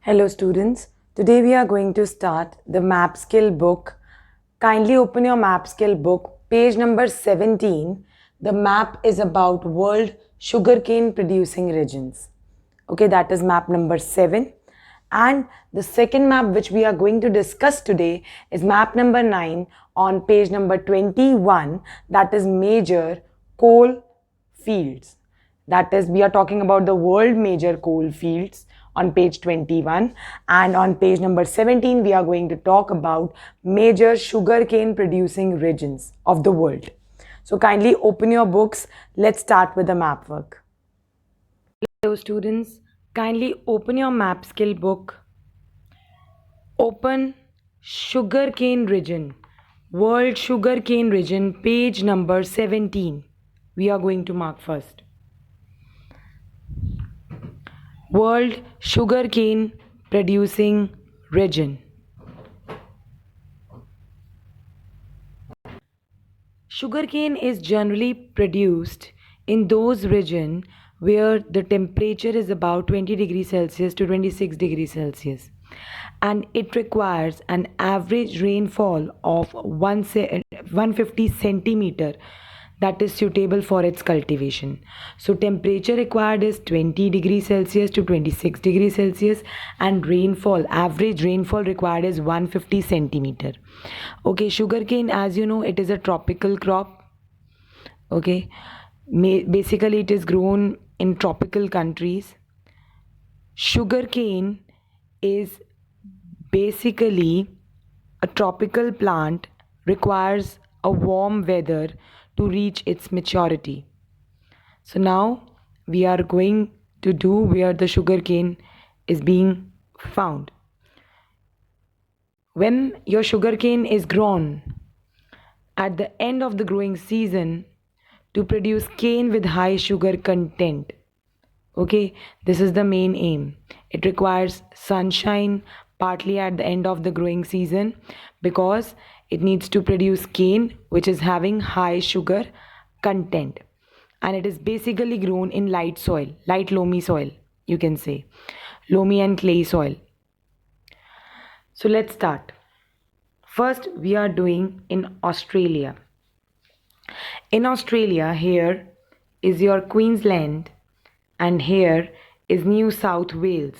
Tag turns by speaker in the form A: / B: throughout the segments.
A: Hello students, today we are going to start the map skill book. Kindly open your map skill book, page number 17. The map is about world sugarcane producing regions. Okay, that is map number 7. And the second map which we are going to discuss today is map number 9 on page number 21, that is major coal fields. That is, we are talking about the world major coal fields on page 21, and on page number 17 we are going to talk about major sugarcane producing regions of the world. So kindly open your books. Let's start with the map work. Hello students, kindly open your map skill book. Open sugarcane region, world sugarcane region, page number 17. We are going to mark first. World sugarcane producing region. Sugarcane is generally produced in those regions where the temperature is about 20 degrees Celsius to 26 degrees Celsius, and it requires an average rainfall of 150 centimeter that is suitable for its cultivation. So temperature required is 20 degrees Celsius to 26 degrees Celsius, and rainfall, average rainfall required is 150 centimeter. Okay, sugarcane, as you know, it is a tropical crop. Okay, basically it is grown in tropical countries. Sugarcane is basically a tropical plant, requires a warm weather to reach its maturity. So now we are going to do where the sugarcane is being found. When your sugarcane is grown at the end of the growing season to produce cane with high sugar content. Okay, this is the main aim. It requires sunshine partly at the end of the growing season because it needs to produce cane which is having high sugar content, and it is basically grown in light soil, light loamy soil, you can say, loamy and clay soil. So let's start. First, we are doing in Australia. In Australia, here is your Queensland and here is New South Wales.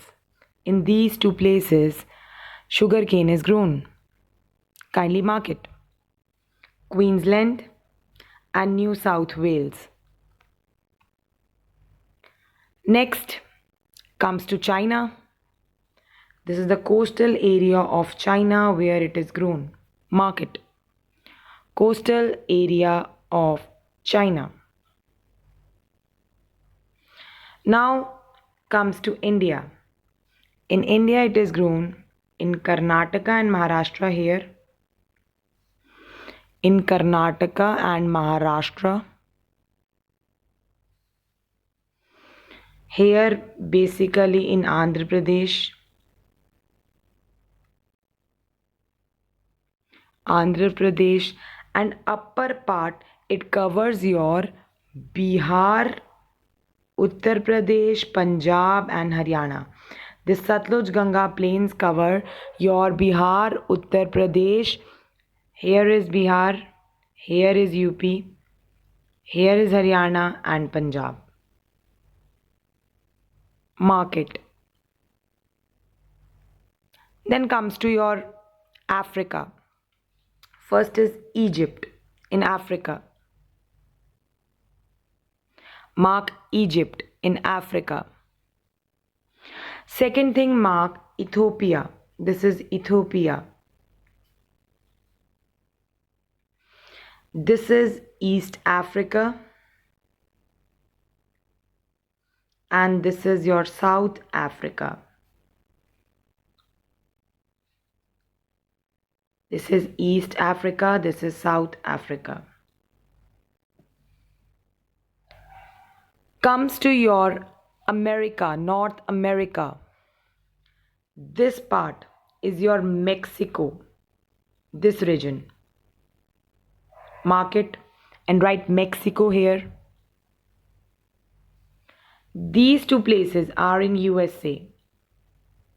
A: In these two places, sugarcane is grown. Kindly mark it. Queensland and New South Wales. Next comes to China. This is the coastal area of China where it is grown. Mark it. Coastal area of China. Now comes to India. In India, it is grown in Karnataka and Maharashtra here. In Karnataka and Maharashtra. Here, basically in Andhra Pradesh. Andhra Pradesh, and upper part, it covers your Bihar, Uttar Pradesh, Punjab and Haryana. The Satluj Ganga plains cover your Bihar, Uttar Pradesh. Here is Bihar, here is UP, here is Haryana and Punjab. Mark it. Then comes to your Africa. First is Egypt in Africa. Mark Egypt in Africa. Second thing, mark Ethiopia. This is Ethiopia. This is East Africa. And this is your South Africa. This is East Africa. This is South Africa. Comes to your America, North America. This part is your Mexico, this region. Mark it and write Mexico here. These two places are in USA.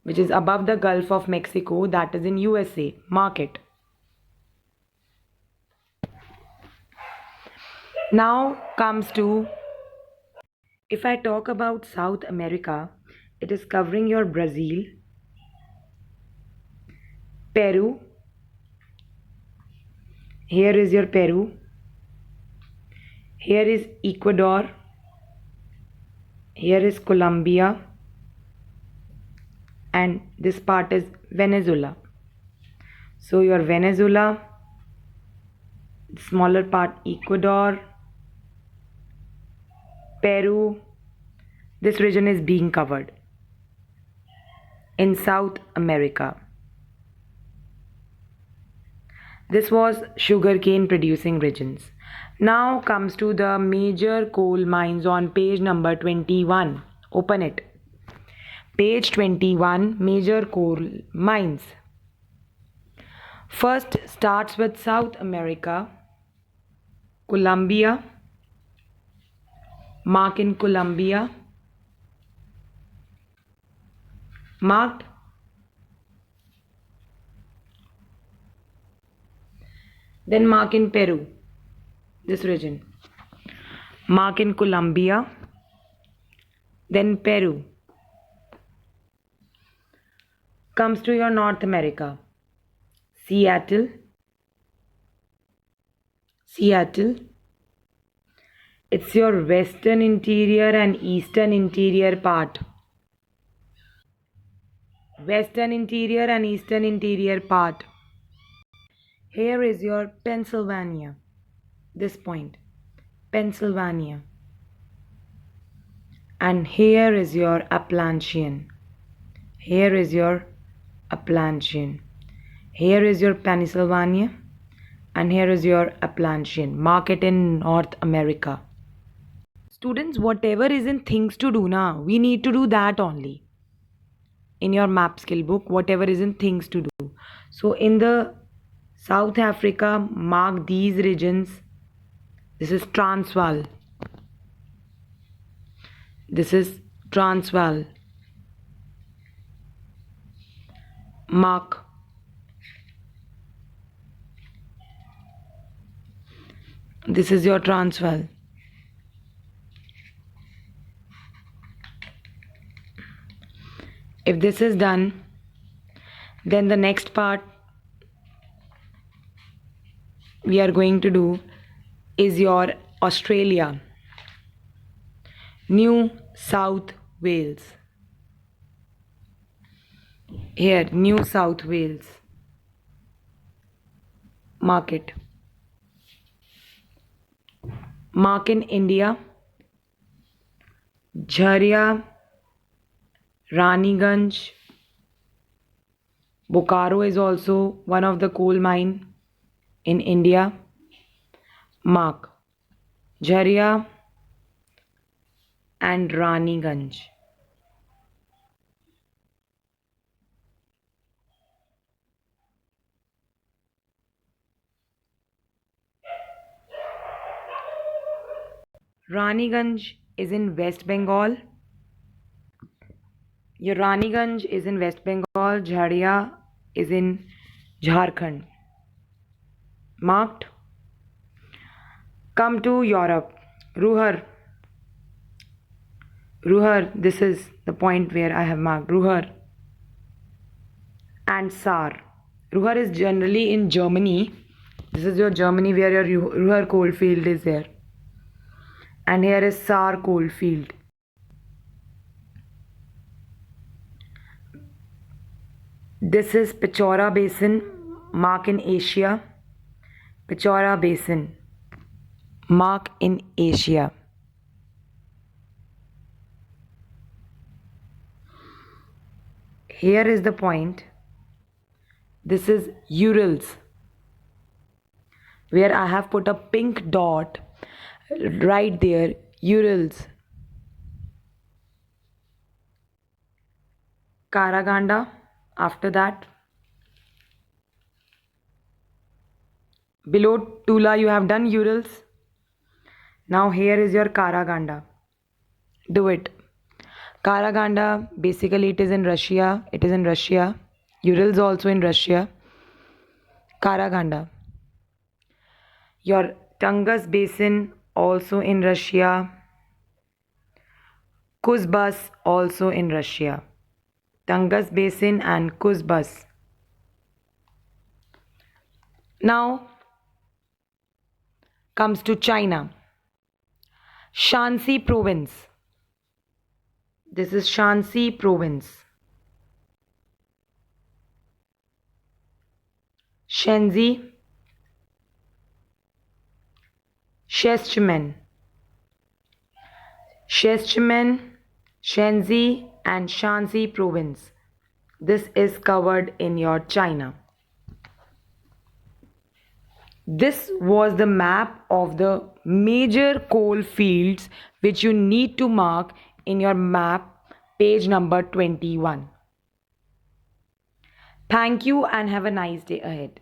A: which is above the Gulf of Mexico, that is in USA. Mark it. Now comes to, if I talk about South America, it is covering your Brazil, Peru. Here is your Peru. Here is Ecuador. Here is Colombia. And this part is Venezuela. So your Venezuela, smaller part Ecuador, Peru, this region is being covered in South America. This was sugarcane producing regions. Now comes to the major coal mines on page number 21. Open it. Page 21, major coal mines. First starts with South America, Colombia. Mark in Colombia. Marked. Then mark in Peru, this region. Mark in Colombia. Then Peru. Comes to your North America. Seattle. It's your western interior and eastern interior part. Western interior and eastern interior part. Here is your Pennsylvania. This point. Pennsylvania. And here is your Appalachian. Here is your Appalachian. Here is your Pennsylvania. And here is your Appalachian. Mark it in North America. Students, whatever is in things to do now, we need to do that only. In your map skill book, whatever is in things to do. So in the South Africa, mark these regions. This is Transvaal. This is Transvaal. Mark. This is your Transvaal. If this is done, then the next part we are going to do is your Australia, New South Wales. Here, New South Wales. Mark it. Mark in India, Jharia, Raniganj. Bokaro is also one of the coal mine in India. Mark Jharia and Raniganj. Raniganj is in West Bengal. Your Raniganj is in West Bengal. Jharia is in Jharkhand. Marked. Come to Europe. Ruhr. This is the point where I have marked Ruhr. And Saar. Ruhr is generally in Germany. This is your Germany where your Ruhr coalfield is there. And here is Saar coalfield. This is Pechora Basin, mark in Asia. Pechora Basin, mark in Asia. Here is the point. This is Urals, where I have put a pink dot right there. Urals. Karaganda. After that, below Tula you have done Urals. Now here is your Karaganda. Do it. Karaganda, basically it is in Russia. It is in Russia. Urals also in Russia. Karaganda. Your Tungus Basin also in Russia. Kuzbas also in Russia. Tungus Basin and Kuzbas. Now comes to China. Shanxi province. This is Shanxi province. Shenzi, Shestman, Shenzi and Shanxi province. This is covered in your China. This was the map of the major coal fields which you need to mark in your map, page number 21. Thank you and have a nice day ahead.